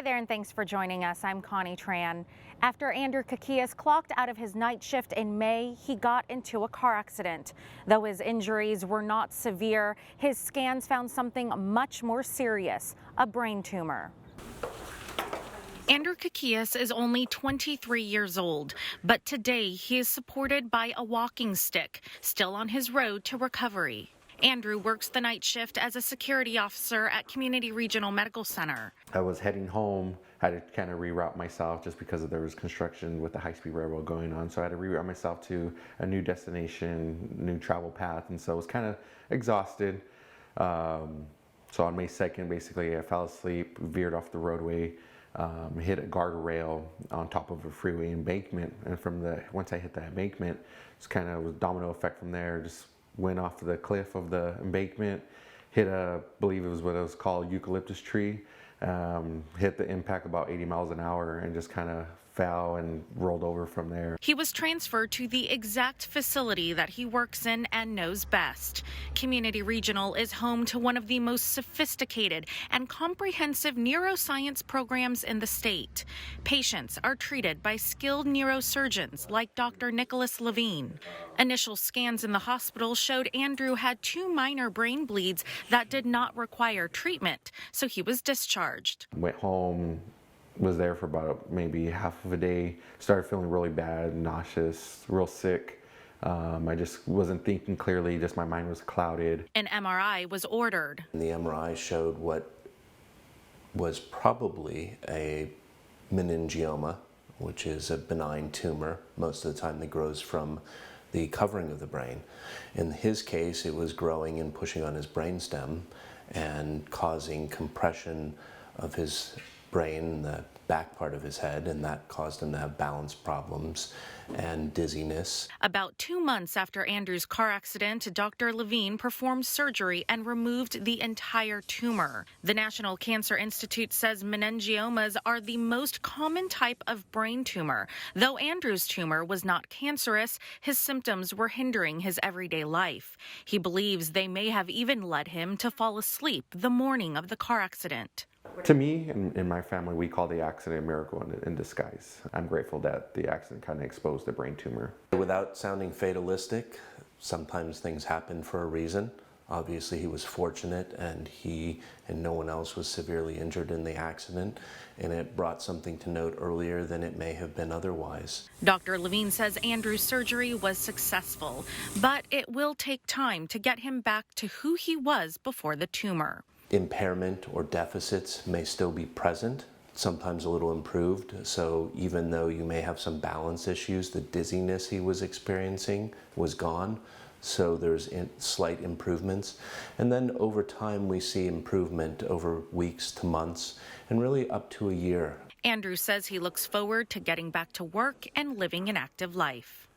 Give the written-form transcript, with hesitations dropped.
Hi there, and thanks for joining us. I'm Connie Tran. After Andrew Kakias clocked out of his night shift in May, he got into a car accident. Though his injuries were not severe, his scans found something much more serious, a brain tumor. Andrew Kakias is only 23 years old, but today he is supported by a walking stick, still on his road to recovery. Andrew works the night shift as a security officer at Community Regional Medical Center. I was heading home. I had to kind of reroute myself just because there was construction with the high-speed railroad going on. So I had to reroute myself to a new destination, new travel path. And so I was kind of exhausted. So on May 2nd, basically, I fell asleep, veered off the roadway, hit a guardrail on top of a freeway embankment. And once I hit that embankment, it's kind of a domino effect from there. Just went off the cliff of the embankment, hit I believe it was what it was called, eucalyptus tree, hit the impact about 80 miles an hour and just kind of fell and rolled over from there. He was transferred to the exact facility that he works in and knows best. Community Regional is home to one of the most sophisticated and comprehensive neuroscience programs in the state. Patients are treated by skilled neurosurgeons like Dr. Nicholas Levine. Initial scans in the hospital showed Andrew had 2 minor brain bleeds that did not require treatment, so he was discharged. Went home, was there for about maybe half of a day, started feeling really bad, nauseous, real sick. I just wasn't thinking clearly, just my mind was clouded. An MRI was ordered. The MRI showed what was probably a meningioma, which is a benign tumor, most of the time that grows from the covering of the brain. In his case, it was growing and pushing on his brainstem and causing compression of his brain, the back part of his head, and that caused him to have balance problems and dizziness. About 2 months after Andrew's car accident, Dr. Levine performed surgery and removed the entire tumor. The National Cancer Institute says meningiomas are the most common type of brain tumor. Though Andrew's tumor was not cancerous, his symptoms were hindering his everyday life. He believes they may have even led him to fall asleep the morning of the car accident. To me and in my family, we call the accident a miracle in disguise. I'm grateful that the accident kind of exposed the brain tumor. Without sounding fatalistic, sometimes things happen for a reason. Obviously, he was fortunate, and he and no one else was severely injured in the accident, and it brought something to note earlier than it may have been otherwise. Dr. Levine says Andrew's surgery was successful, but it will take time to get him back to who he was before the tumor. Impairment or deficits may still be present, sometimes a little improved. So even though you may have some balance issues, the dizziness he was experiencing was gone. So there's slight improvements. And then over time, we see improvement over weeks to months and really up to a year. Andrew says he looks forward to getting back to work and living an active life.